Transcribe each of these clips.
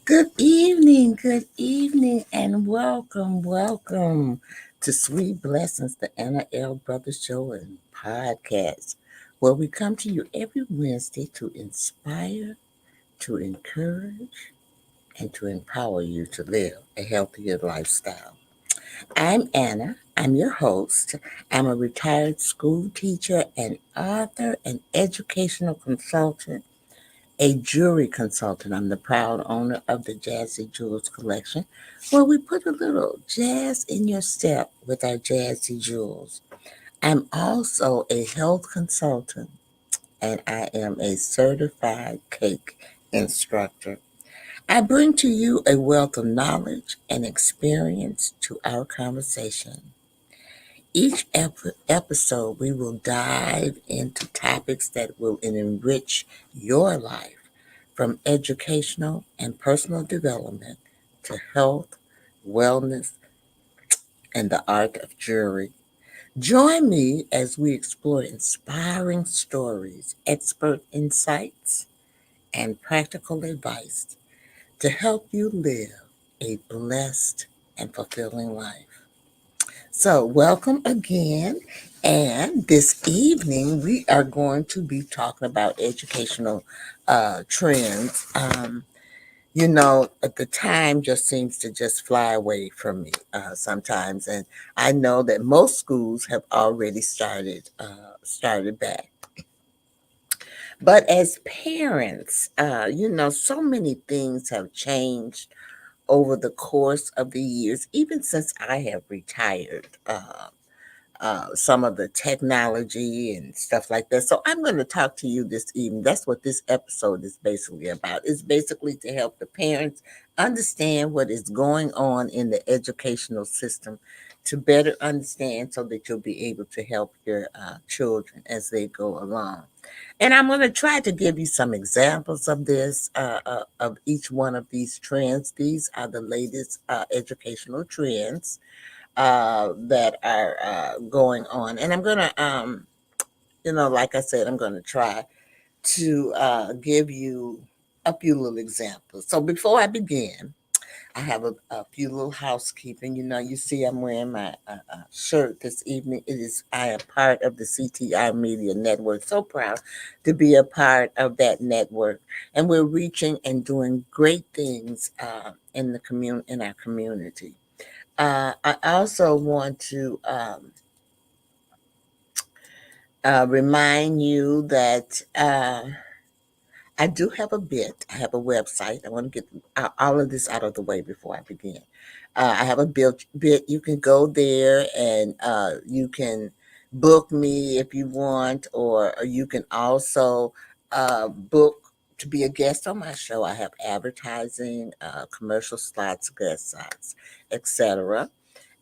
Good evening, and welcome to Sweet Blessings, the Anna L. Brothers Show and podcast, where we come to you every Wednesday to inspire, to encourage, and to empower you to live a healthier lifestyle. I'm Anna. I'm your host. I'm a retired school teacher, an author, an educational consultant, a jewelry consultant. I'm the proud owner of the Jazzy Jewels collection, where we put a little jazz in your step with our Jazzy Jewels. I'm also a health consultant, and I am a certified cake instructor. I bring to you a wealth of knowledge and experience to our conversation. Each episode, we will dive into topics that will enrich your life, from educational and personal development to health, wellness, and the art of jewelry. Join me as we explore inspiring stories, expert insights, and practical advice to help you live a blessed and fulfilling life. So, welcome again. And this evening, we are going to be talking about educational trends. The time just seems to just fly away from me sometimes, and I know that most schools have already started back. But as parents, so many things have changed over the course of the years, even since I have retired. Some of the technology and stuff like that. So I'm going to talk to you this evening. That's what this episode is basically about. It's basically to help the parents understand what is going on in the educational system, to better understand so that you'll be able to help your children as they go along. And I'm going to try to give you some examples of this, of each one of these trends. These are the latest educational trends that are going on. And I'm going to, like I said, I'm going to try to give you a few little examples. So before I begin, I have a few little housekeeping. You see, I'm wearing my shirt this evening. I am part of the CTI Media Network. So proud to be a part of that network, and we're reaching and doing great things in our community. I also want to remind you that I do have a bit. I have a website. I want to get all of this out of the way before I begin. I have a bit. You can go there and you can book me if you want, or you can also book to be a guest on my show. I have advertising, commercial slots, guest slots, etc.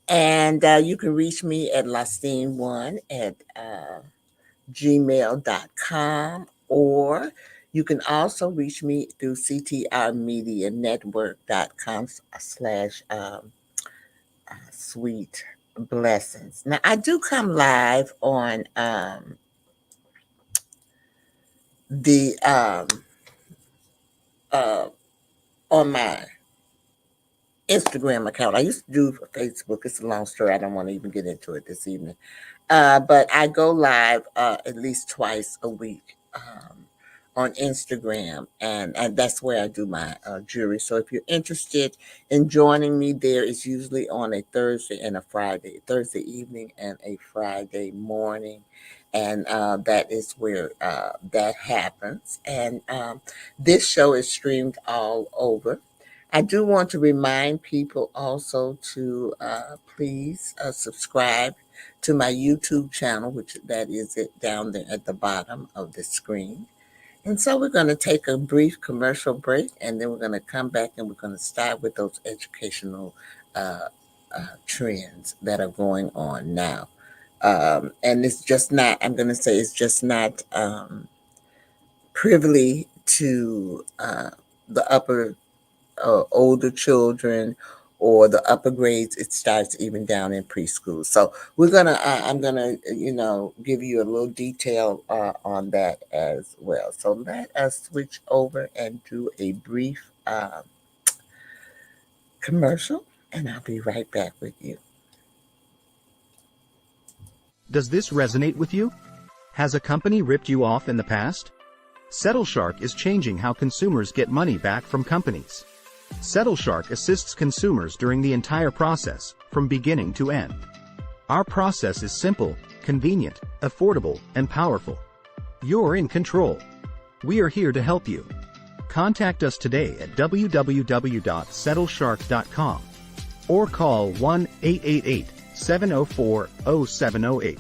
And you can reach me at lastine1 at gmail.com, or you can also reach me through ctrmedianetwork.com slash sweet blessings. Now, I do come live the uh, on my Instagram account. I used to do for Facebook. It's a long story. I don't want to even get into it this evening. But I go live at least twice a week on Instagram, and that's where I do my jewelry. So if you're interested in joining me there, it's usually on a Thursday and a Friday, Thursday evening and a Friday morning. And that is where that happens. And this show is streamed all over. I do want to remind people also to please subscribe to my YouTube channel, which that is it down there at the bottom of the screen. And so we're going to take a brief commercial break, and then we're going to come back and we're going to start with those educational uh, trends that are going on now. And it's just not, I'm going to say it's just not privily to the upper older children or the upper grades. It starts even down in preschool. So I'm gonna give you a little detail on that as well. So let us switch over and do a brief commercial, and I'll be right back with you. Does this resonate with you? Has a company ripped you off in the past? SettleShark is changing how consumers get money back from companies. SettleShark assists consumers during the entire process, from beginning to end. Our process is simple, convenient, affordable, and powerful. You're in control. We are here to help you. Contact us today at www.settleshark.com or call 1-888-704-0708.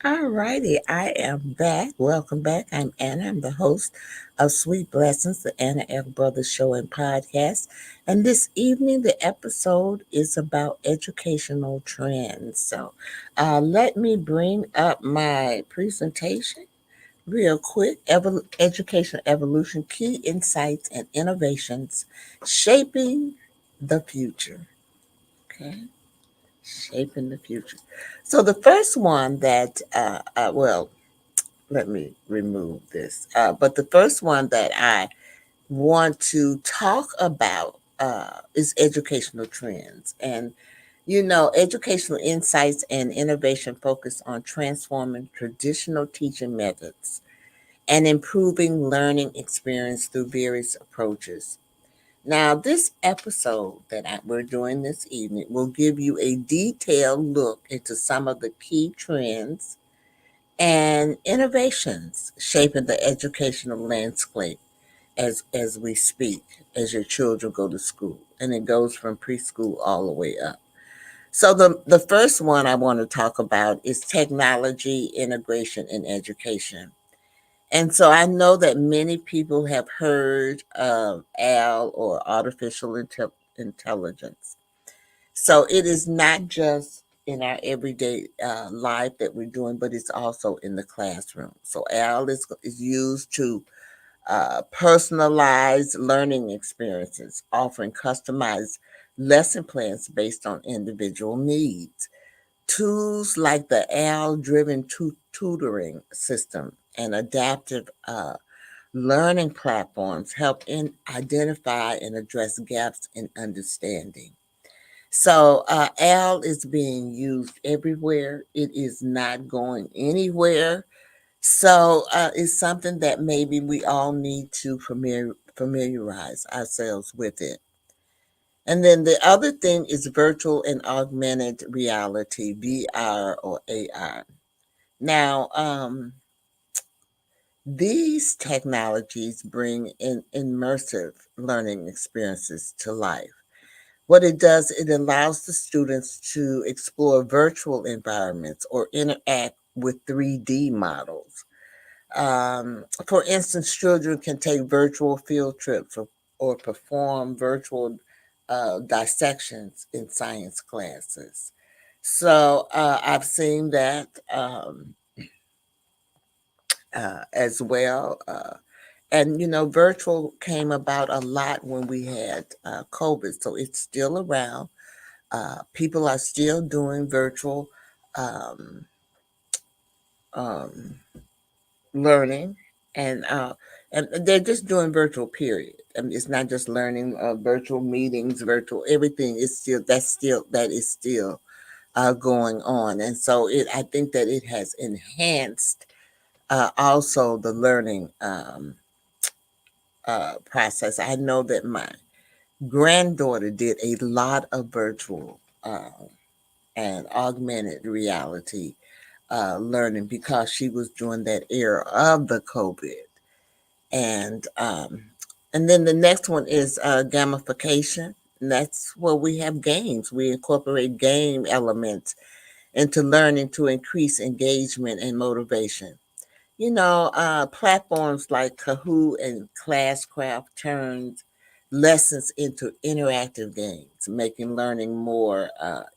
All righty, I am back. Welcome back. I'm Anna. I'm the host of Sweet Blessings, the Anna L. Brothers Show and Podcast. And this evening, the episode is about educational trends. So let me bring up my presentation real quick. Educational Evolution, Key Insights and Innovations Shaping the Future. Okay. Shaping the future. So the first one that, well, let me remove this. But the first one that I want to talk about is educational trends. And, educational insights and innovation focus on transforming traditional teaching methods and improving learning experience through various approaches. Now, this episode that we're doing this evening will give you a detailed look into some of the key trends and innovations shaping the educational landscape as we speak, as your children go to school. And it goes from preschool all the way up. So the first one I want to talk about is technology integration in education. And so I know that many people have heard of AL or intelligence. So it is not just in our everyday life that we're doing, but it's also in the classroom. So AL is used to personalize learning experiences, offering customized lesson plans based on individual needs. Tools like the AL driven tutoring system and adaptive learning platforms help identify and address gaps in understanding. So, AL is being used everywhere. It is not going anywhere. So, it's something that maybe we all need to familiarize ourselves with it. And then the other thing is virtual and augmented reality, VR or AR. Now, these technologies bring in immersive learning experiences to life. What it does, it allows the students to explore virtual environments or interact with 3D models. For instance, children can take virtual field trips or perform virtual dissections in science classes. So I've seen that as well. And virtual came about a lot when we had COVID, so it's still around. People are still doing virtual um, um, learning, and they're just doing virtual. Period. I mean, it's not just learning. Virtual meetings, virtual everything is still going on, and so I think that it has enhanced also the learning process. I know that my granddaughter did a lot of virtual and augmented reality learning because she was during that era of the COVID. And and then the next one is gamification. And that's where we have games. We incorporate game elements into learning to increase engagement and motivation. Platforms like Kahoot and Classcraft turns lessons into interactive games, making learning more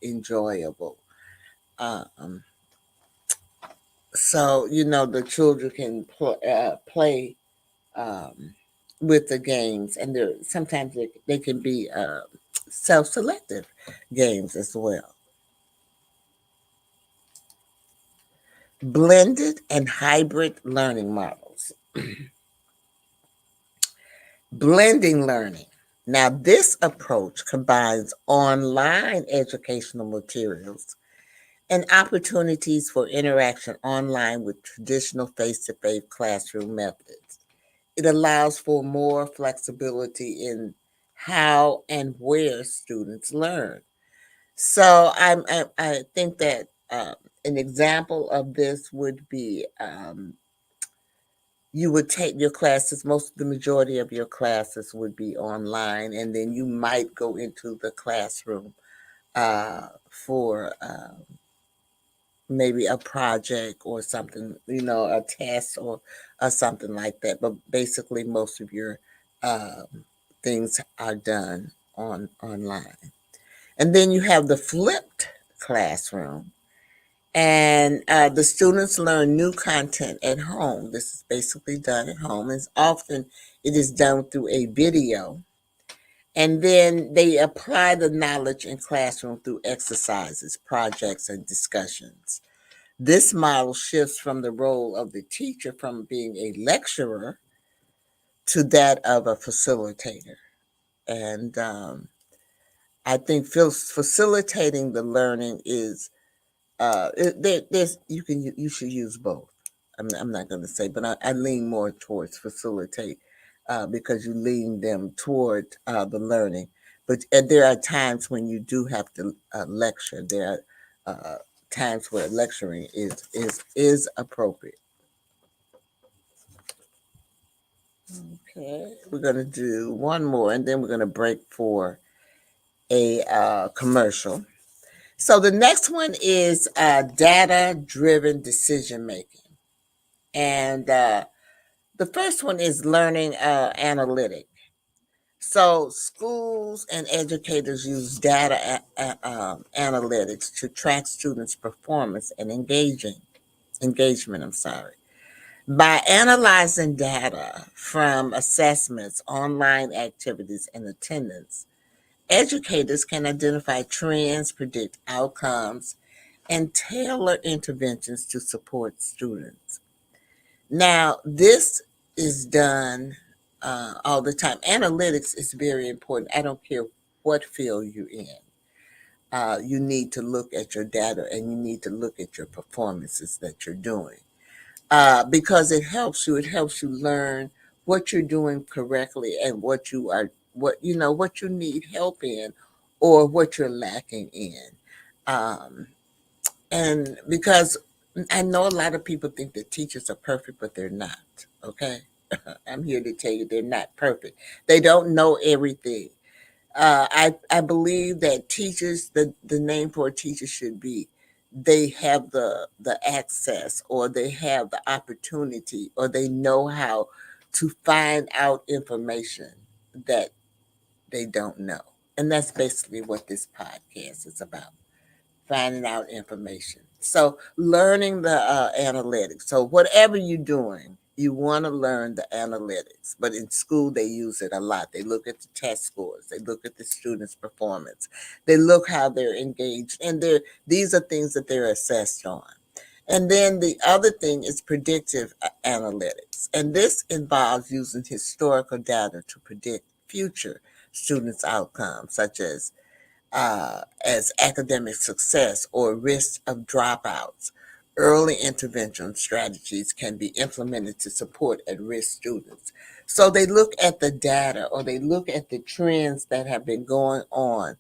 enjoyable. Um, so the children can play um, with the games, and sometimes they can be self-selective games as well. Blended and hybrid learning models. Blending learning. Now, this approach combines online educational materials and opportunities for interaction online with traditional face to face classroom methods. It allows for more flexibility in how and where students learn. So I think that an example of this would be you would take your classes, most of the majority of your classes would be online, and then you might go into the classroom for maybe a project or something, a test or something like that. But basically, most of your things are done online. And then you have the flipped classroom, and the students learn new content at home. This is basically done at home. As often it is done through a video, and then they apply the knowledge in classroom through exercises, projects, and discussions. This model shifts from the role of the teacher from being a lecturer to that of a facilitator. And I think facilitating the learning is there's you should use both. I'm not going to say, but I lean more towards facilitate because you lean them toward the learning. But there are times when you do have to lecture. There are times where lecturing is appropriate. Okay, we're going to do one more, and then we're going to break for a commercial. So the next one is data-driven decision making. And the first one is learning analytic. So schools and educators use data analytics to track students' performance and engagement. I'm sorry. By analyzing data from assessments, online activities, and attendance, educators can identify trends, predict outcomes, and tailor interventions to support students. Now, this is done all the time. Analytics is very important. I don't care what field you're in. You need to look at your data and you need to look at your performances that you're doing because it helps you. It helps you learn what you're doing correctly and what you need help in or what you're lacking in. Um, and because I know a lot of people think that teachers are perfect, but they're not. Okay. I'm here to tell you they're not perfect. They don't know everything. I believe that teachers, the name for a teacher should be they have the access or they have the opportunity or they know how to find out information that they don't know. And that's basically what this podcast is about, finding out information. So learning the analytics. So whatever you're doing, you want to learn the analytics. But in school, they use it a lot. They look at the test scores. They look at the students' performance. They look how they're engaged, and these are things that they're assessed on. And then the other thing is predictive analytics, and this involves using historical data to predict future students' outcomes, such as academic success or risk of dropouts. Early intervention strategies can be implemented to support at risk students. So they look at the data or they look at the trends that have been going on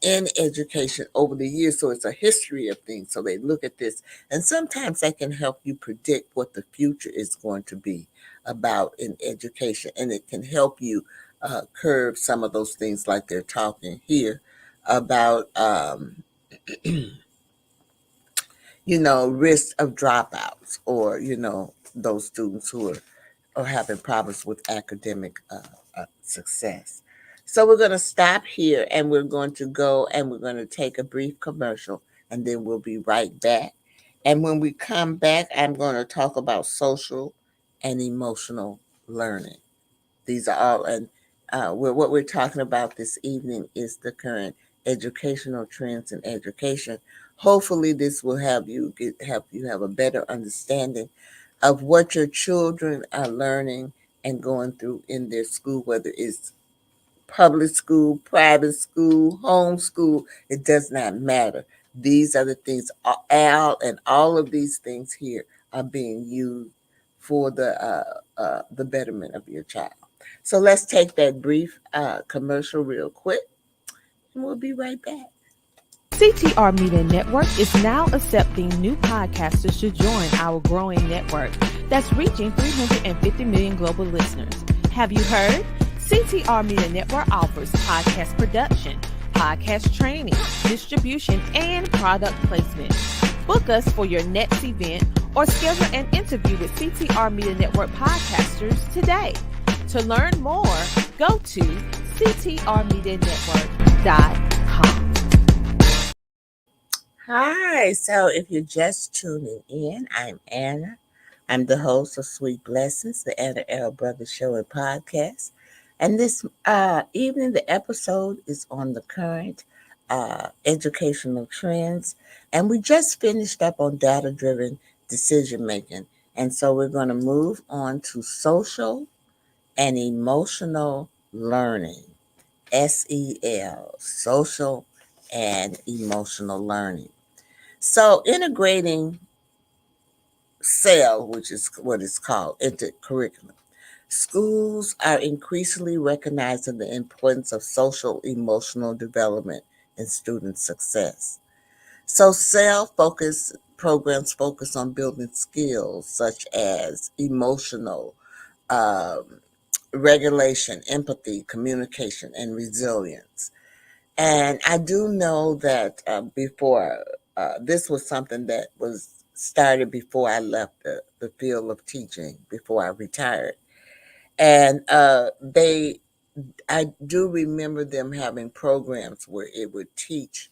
in education over the years. So it's a history of things. So they look at this, and sometimes that can help you predict what the future is going to be about in education, and it can help you curb some of those things like they're talking here about risk of dropouts or those students who are having problems with academic success. So we're going to stop here and we're going to go and we're going to take a brief commercial and then we'll be right back. And when we come back, I'm going to talk about social and emotional learning. These are all, and what we're talking about this evening is the current educational trends in education. Hopefully, this will help you have a better understanding of what your children are learning and going through in their school, whether it's public school, private school, homeschool, it does not matter. These are the things, all and all of these things here are being used for the betterment of your child. So let's take that brief commercial real quick, and we'll be right back. CTR Media Network is now accepting new podcasters to join our growing network that's reaching 350 million global listeners. Have you heard? CTR Media Network offers podcast production, podcast training, distribution, and product placement. Book us for your next event or schedule an interview with CTR Media Network podcasters today. To learn more, go to ctrmedianetwork.com. Hi, so if you're just tuning in, I'm Anna. I'm the host of Sweet Blessings, the Anna L. Brothers Show and Podcast. And this evening, the episode is on the current educational trends. And we just finished up on data-driven decision making. And so we're going to move on to social and emotional learning, SEL, social and emotional learning. So integrating SEL, which is what it's called, into curriculum. Schools are increasingly recognizing the importance of social emotional development and student success. So SEL focus programs focus on building skills such as emotional regulation, empathy, communication, and resilience. And I do know that before, this was something that was started before I left the field of teaching, before I retired. And I do remember them having programs where it would teach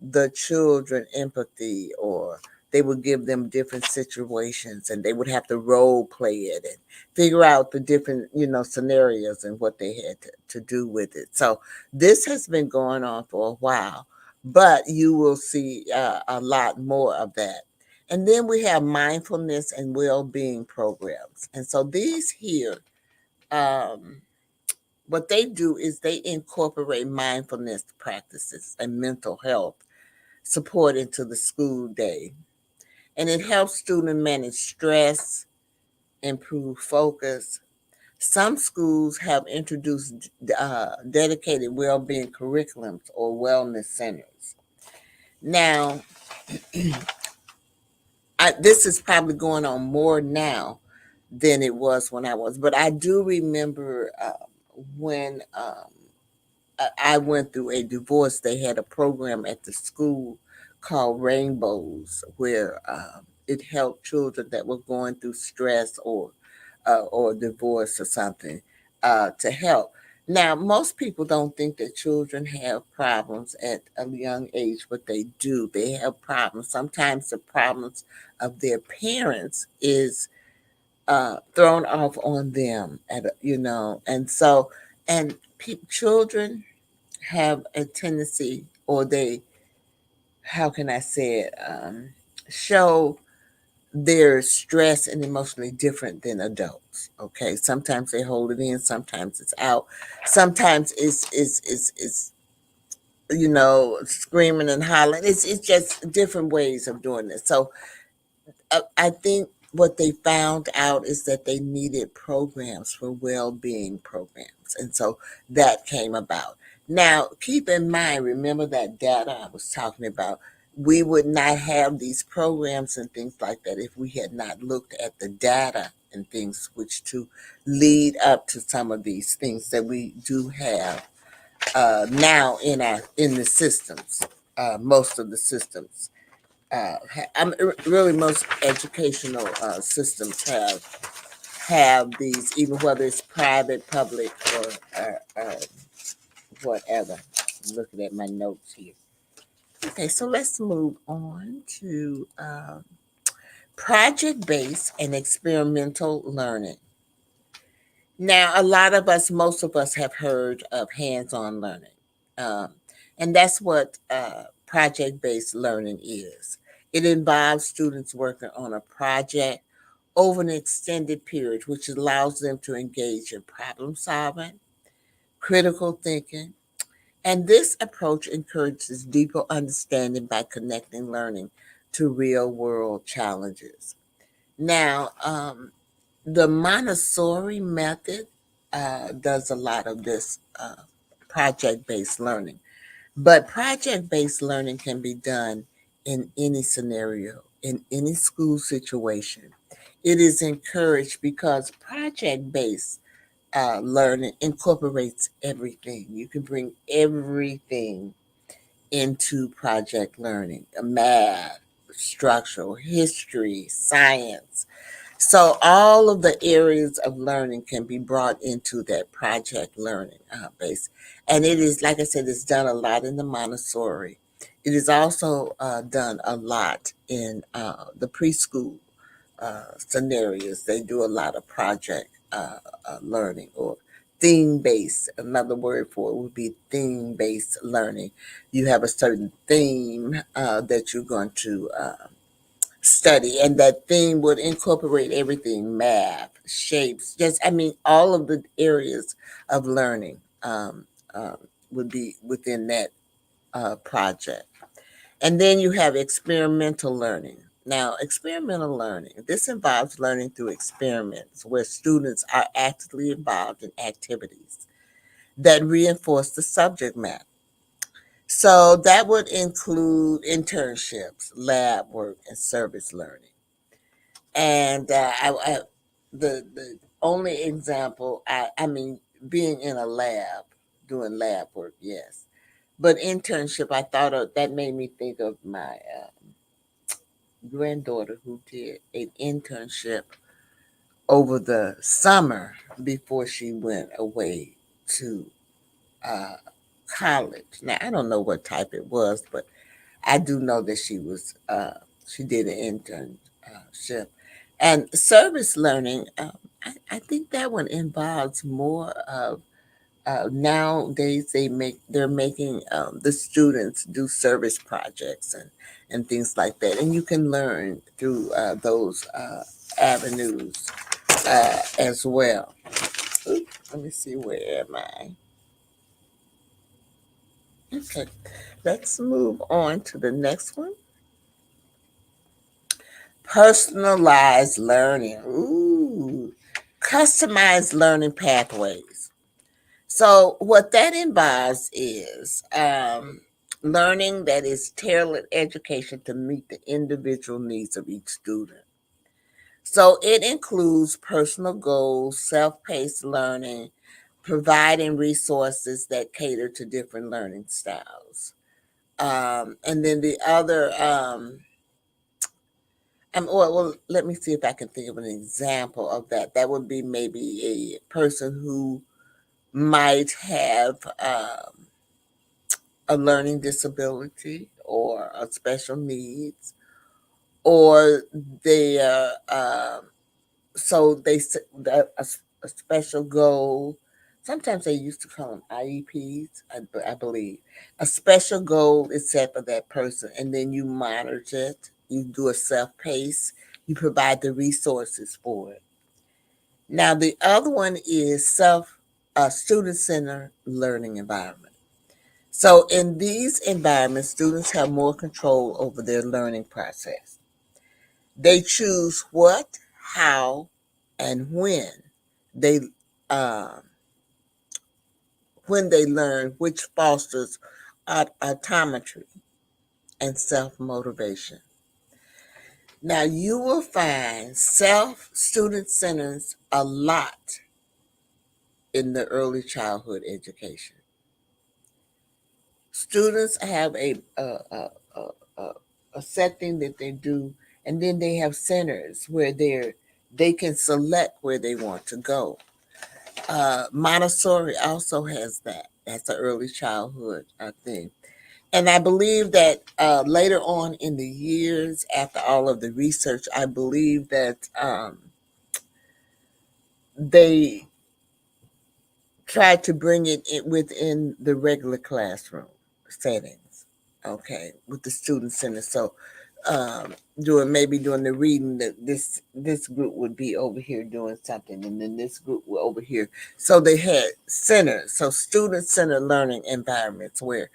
the children empathy, or they would give them different situations and they would have to role play it and figure out the different scenarios and what they had to do with it. So this has been going on for a while, but you will see a lot more of that. And then we have mindfulness and well-being programs. And so these here, um, what they do is they incorporate mindfulness practices and mental health support into the school day. And it helps students manage stress, improve focus. Some schools have introduced dedicated well-being curriculums or wellness centers. Now, this is probably going on more now than it was when I was, but I do remember when I went through a divorce. They had a program at the school called Rainbows, where it helped children that were going through stress or divorce or something to help. Now, most people don't think that children have problems at a young age, but they do. They have problems. Sometimes the problems of their parents is thrown off on them, and so and children have a tendency, or they, how can I say it, show their stress and emotionally different than adults. Okay, sometimes they hold it in, sometimes it's out, sometimes it's screaming and hollering. It's just different ways of doing this. So I think what they found out is that they needed programs for well-being programs. And so that came about. Now, keep in mind, remember that data I was talking about. We would not have these programs and things like that if we had not looked at the data and things which to lead up to some of these things that we do have now in the systems, most of the systems. Really, most educational systems have these, even whether it's private, public, or whatever. I'm looking at my notes here. Okay, so let's move on to project-based and experimental learning. Now, a lot of us, most of us, have heard of hands-on learning, um, and that's what project-based learning is. It involves students working on a project over an extended period, which allows them to engage in problem solving, critical thinking, and this approach encourages deeper understanding by connecting learning to real world challenges. Now, the Montessori method does a lot of this project based learning, but project based learning can be done in any scenario, in any school situation. It is encouraged because project based learning incorporates everything. You can bring everything into project learning: math, structural, history, science. So, all of the areas of learning can be brought into that project learning base. And it is, like I said, it's done a lot in the Montessori. It is also done a lot in the preschool scenarios. They do a lot of project learning or theme based. Another word for it would be theme based learning. You have a certain theme that you're going to study, and that theme would incorporate everything: math, shapes, just, I mean, all of the areas of learning would be within that project. And then you have experimental learning. Now, experimental learning, this involves learning through experiments where students are actively involved in activities that reinforce the subject matter. So that would include internships, lab work, and service learning. And the only example, I mean, being in a lab, doing lab work, yes. But internship, I thought of, that made me think of my granddaughter who did an internship over the summer before she went away to uh, college. Now, I don't know what type it was, but I do know that she did an internship. And service learning, I think that one involves more of nowadays they're making the students do service projects and things like that, and you can learn through those avenues as well. Oop, let me see, where am I? Okay, let's move on to the next one. Personalized learning. Ooh, customized learning pathways. So, what that involves is learning that is tailored education to meet the individual needs of each student. So, it includes personal goals, self paced learning, providing resources that cater to different learning styles. And then the other, well, let me see if I can think of an example of that. That would be maybe a person who might have a learning disability or a special needs, or they so they a special goal. Sometimes they used to call them IEPs, I believe. A special goal is set for that person, and then you monitor it. You do a self pace. You provide the resources for it. Now, the other one is self student centered learning environment. So, in these environments, students have more control over their learning process. They choose what, how, and they uh, when they learn, which fosters autometry and self motivation. Now, you will find self student centers a lot in the early childhood education. Students have a setting that they do, and then they have centers where they can select where they want to go. Montessori also has that. That's an early childhood thing. And I believe that later on in the years, after all of the research, I believe that they tried to bring it within the regular classroom settings, okay, with the student center. So doing the reading, that this group would be over here doing something, and then this group were over here. So they had student centered learning environments where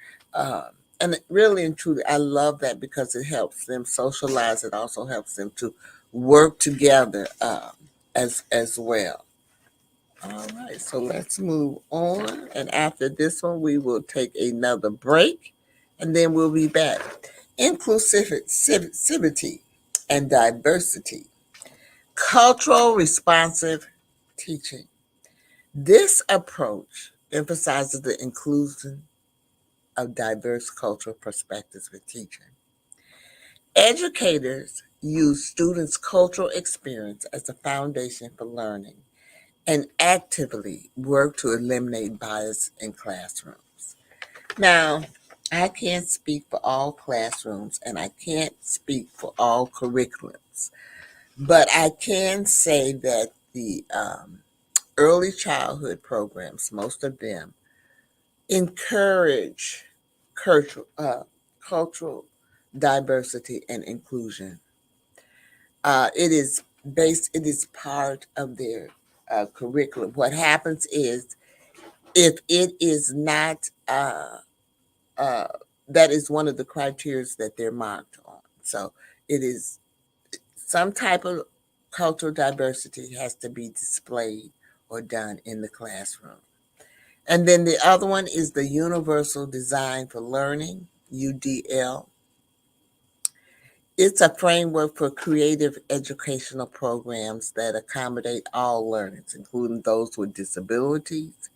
and really and truly I love that because it helps them socialize. It also helps them to work together as well. All right, so let's move on. And after this one, we will take another break and then we'll be back. Inclusivity and diversity, cultural responsive teaching. This approach emphasizes the inclusion of diverse cultural perspectives with teaching. Educators use students' cultural experience as a foundation for learning and actively work to eliminate bias in classrooms. Now, I can't speak for all classrooms and I can't speak for all curriculums, but I can say that the early childhood programs, most of them, encourage cultural diversity and inclusion. It is part of their curriculum. What happens is if it is not uh, that is one of the criteria that they're marked on. So it is some type of cultural diversity has to be displayed or done in the classroom. And then the other one is the Universal Design for Learning, UDL. It's a framework for creative educational programs that accommodate all learners, including those with disabilities.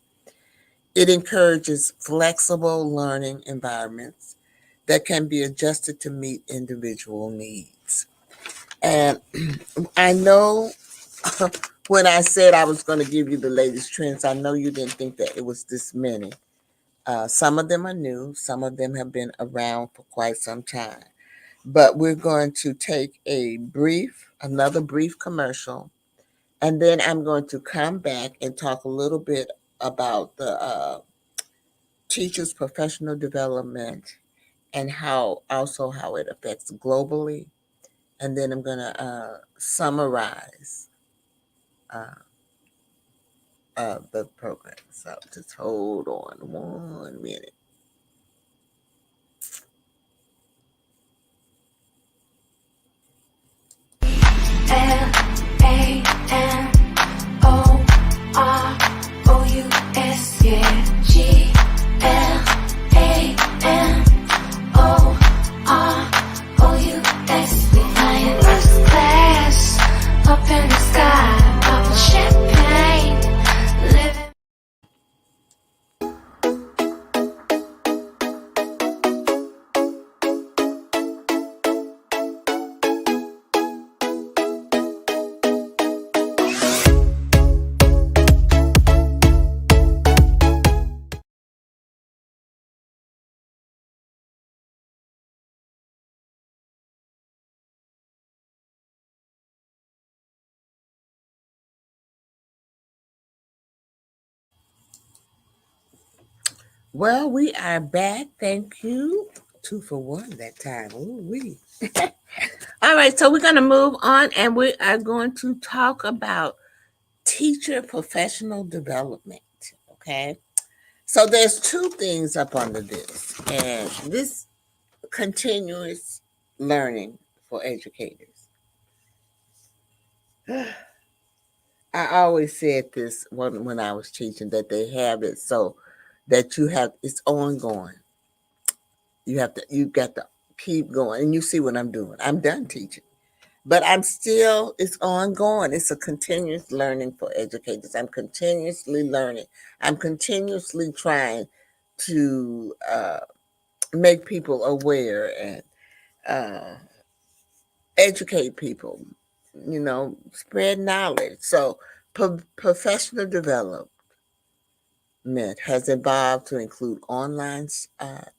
It encourages flexible learning environments that can be adjusted to meet individual needs. And I know when I said I was going to give you the latest trends, I know you didn't think that it was this many. Some of them are new, some of them have been around for quite some time. But we're going to take another brief commercial, and then I'm going to come back and talk a little bit about the teachers' professional development and how it affects globally. And then I'm going to summarize uh, the program. So just hold on 1 minute. LANOROUS, yeah. GLANOROUS. We flying first class up in the sky, popping champagne, living. Well, we are back. Thank you. 2 for 1 that time. Ooh, we. All right, so we're going to move on and we are going to talk about teacher professional development. Okay. So there's two things up under this, and this continuous learning for educators. I always said this when I was teaching that they have it so that it's ongoing. You got to keep going, and you see what I'm doing. I'm done teaching, but it's ongoing. It's a continuous learning for educators. I'm continuously learning. I'm continuously trying to make people aware and uh, educate people, spread knowledge. So professional development has evolved to include online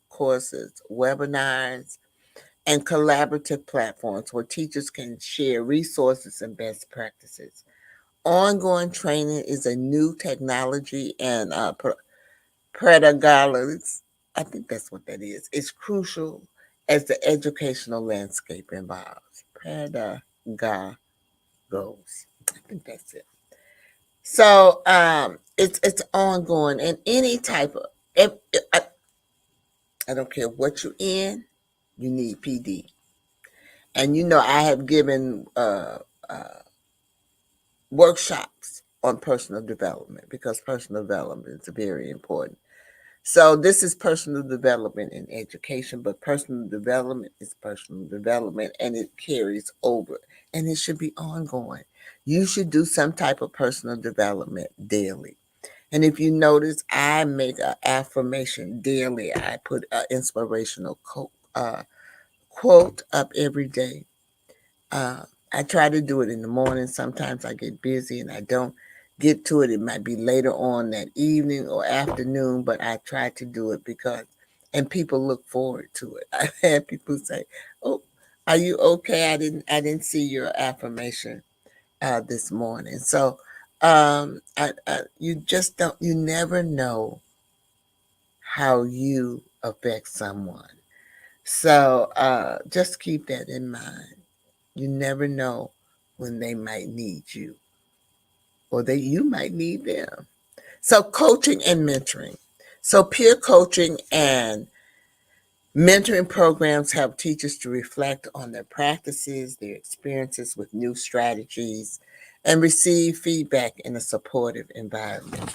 courses, webinars, and collaborative platforms where teachers can share resources and best practices. Ongoing training is a new technology and pedagogy. I think that's what that is. It's crucial as the educational landscape evolves. Pedagogos. I think that's it. So it's ongoing, and any type of I don't care what you're in, you need PD. And I have given workshops on personal development because personal development is very important. So this is personal development in education, but personal development is personal development and it carries over and it should be ongoing. You should do some type of personal development daily. And if you notice, I make an affirmation daily. I put an inspirational quote up every day. I try to do it in the morning. Sometimes I get busy and I don't get to it. It might be later on that evening or afternoon, but I try to do it and people look forward to it. I've had people say, "Oh, are you okay? I didn't see your affirmation this morning." So, you just don't, you never know how you affect someone. So, just keep that in mind. You never know when they might need you or you might need them. So coaching and mentoring. So peer coaching and mentoring programs help teachers to reflect on their practices, their experiences with new strategies, and receive feedback in a supportive environment.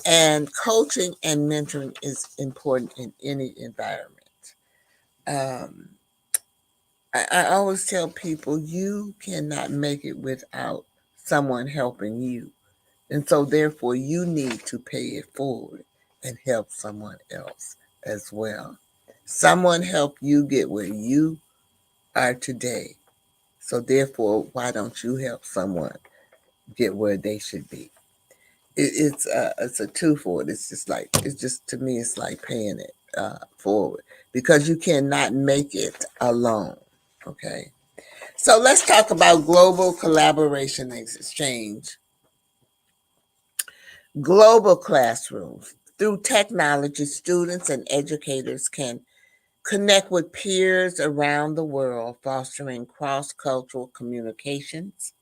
And coaching and mentoring is important in any environment. Um, I always tell people you cannot make it without someone helping you. And so, therefore, you need to pay it forward and help someone else as well. Someone helped you get where you are today. So, therefore, why don't you help someone get where they should be? It's a twofold. It's just to me, it's like paying it forward because you cannot make it alone. Okay. So let's talk about global collaboration and exchange. Global classrooms. Through technology, students and educators can connect with peers around the world, fostering cross cultural communications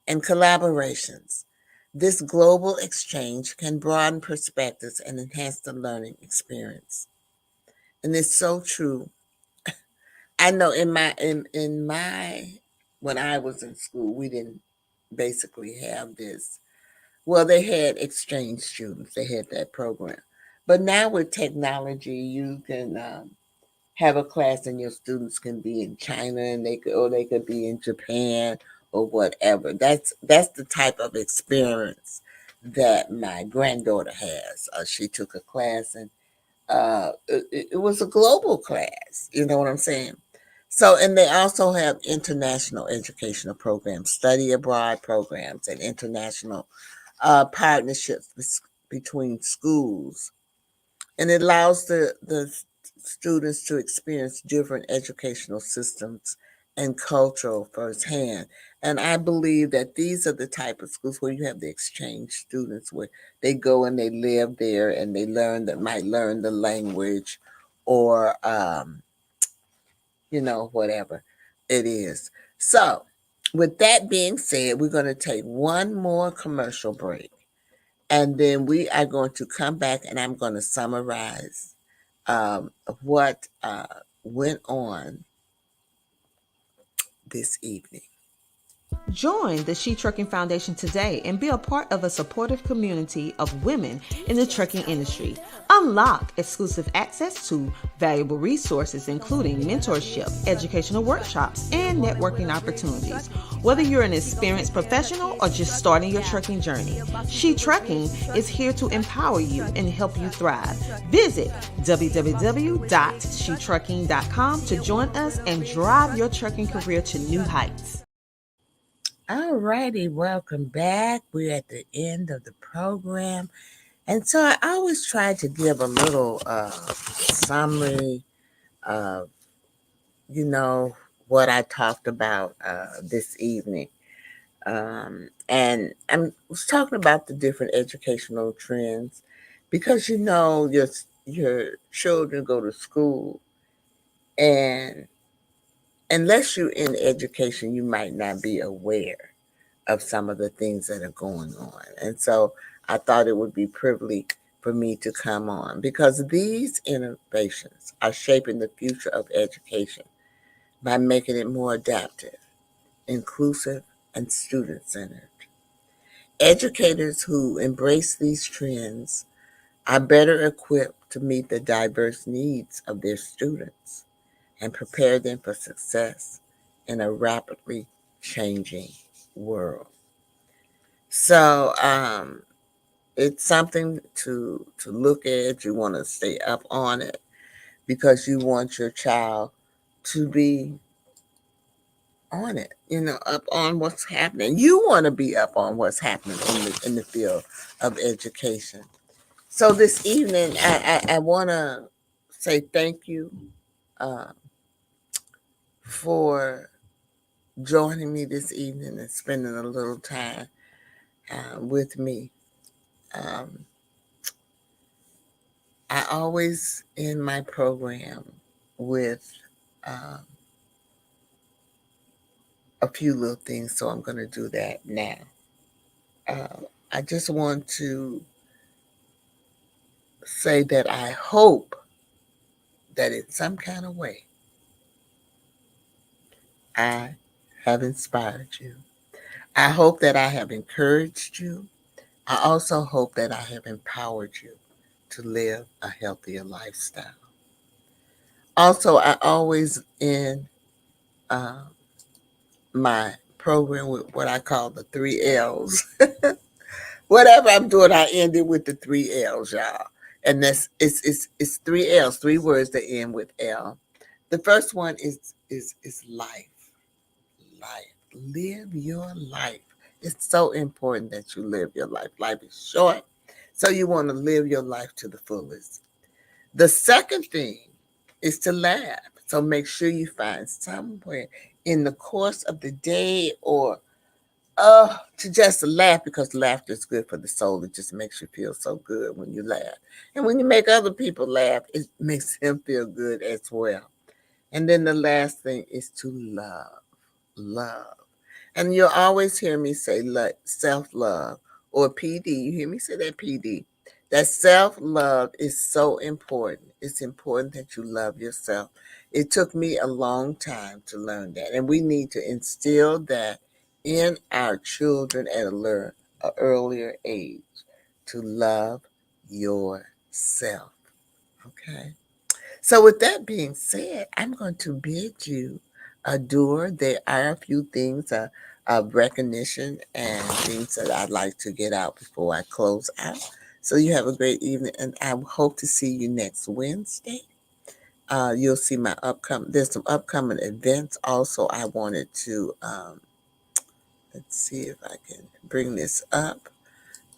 and collaborations. This global exchange can broaden perspectives and enhance the learning experience. And it's so true. I know in my when I was in school, we didn't basically have this. Well, they had exchange students. They had that program. But now with technology, you can have a class and your students can be in China and they could be in Japan or whatever. That's the type of experience that my granddaughter has. She took a class and it was a global class. You know what I'm saying? So, and they also have international educational programs, study abroad programs, and international partnerships between schools. And it allows the students to experience different educational systems and cultural firsthand. And I believe that these are the type of schools where you have the exchange students where they go and they live there and they might learn the language or whatever it is. So with that being said, we're going to take one more commercial break. And then we are going to come back and I'm going to summarize what went on this evening. Join the She Trucking Foundation today and be a part of a supportive community of women in the trucking industry. Unlock exclusive access to valuable resources, including mentorship, educational workshops, and networking opportunities. Whether you're an experienced professional or just starting your trucking journey, She Trucking is here to empower you and help you thrive. Visit www.shetrucking.com to join us and drive your trucking career to new heights. All righty, welcome back. We're at the end of the program. And so I always try to give a little summary of, what I talked about this evening. And I was talking about the different educational trends because, your children go to school And unless you're in education, you might not be aware of some of the things that are going on. And so I thought it would be privileged for me to come on because these innovations are shaping the future of education by making it more adaptive, inclusive, and student-centered. Educators who embrace these trends are better equipped to meet the diverse needs of their students and prepare them for success in a rapidly changing world. So it's something to look at. You want to stay up on it because you want your child to be on it, up on what's happening. You want to be up on what's happening in the field of education. So this evening, I want to say thank you uh, for joining me this evening and spending a little time with me. Um, I always end my program with um, a few little things, so I'm going to do that now. I just want to say that I hope that in some kind of way I have inspired you. I hope that I have encouraged you. I also hope that I have empowered you to live a healthier lifestyle. Also, I always end uh, my program with what I call the 3 L's. Whatever I'm doing, I end it with the 3 L's, y'all. And that's it's 3 L's, 3 words that end with L. The first one is life. Life. Live your life. It's so important that you live your life. Life is short, so you want to live your life to the fullest. The second thing is to laugh. So make sure you find somewhere in the course of the day or to just laugh because laughter is good for the soul. It just makes you feel so good when you laugh. And when you make other people laugh, it makes them feel good as well. And then the last thing is to love. Love. And you'll always hear me say self-love or PD. You hear me say that PD. That self-love is so important. It's important that you love yourself. It took me a long time to learn that. And we need to instill that in our children at a earlier age to love yourself. Okay? So with that being said, I'm going to bid you adieu. There are a few things of recognition and things that I'd like to get out before I close out. So you have a great evening, and I hope to see you next Wednesday. You'll see my there's some upcoming events. Also, I wanted to, let's see if I can bring this up.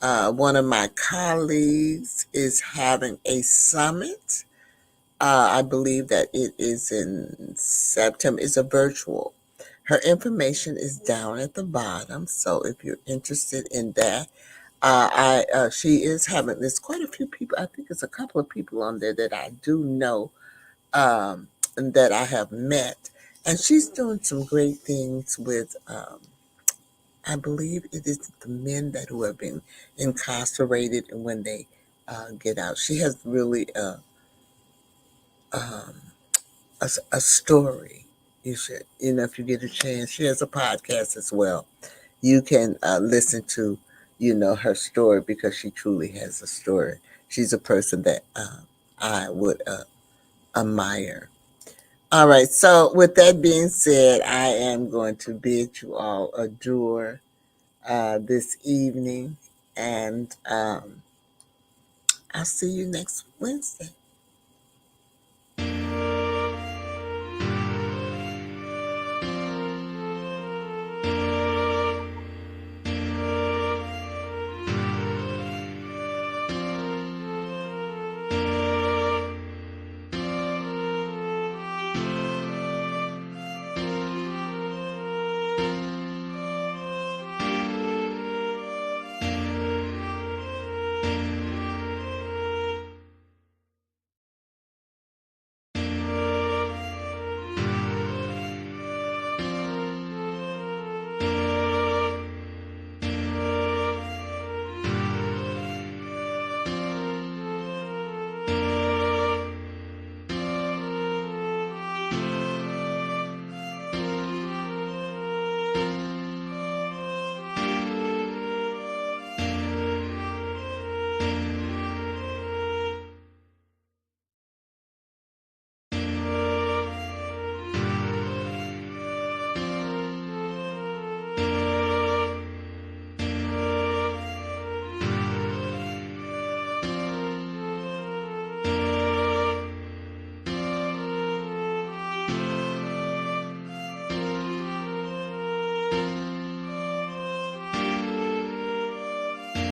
One of my colleagues is having a summit. I believe that it is in September. It's a virtual. Her information is down at the bottom. So if you're interested in that, she is having. There's quite a few people. I think it's a couple of people on there that I do know, and that I have met, and she's doing some great things with. I believe it is the men who have been incarcerated, and when they get out, she has really um, a story. You should, if you get a chance, she has a podcast as well. You can listen to, her story because she truly has a story. She's a person that I would admire. All right. So with that being said, I am going to bid you all adieu this evening, and I'll see you next Wednesday.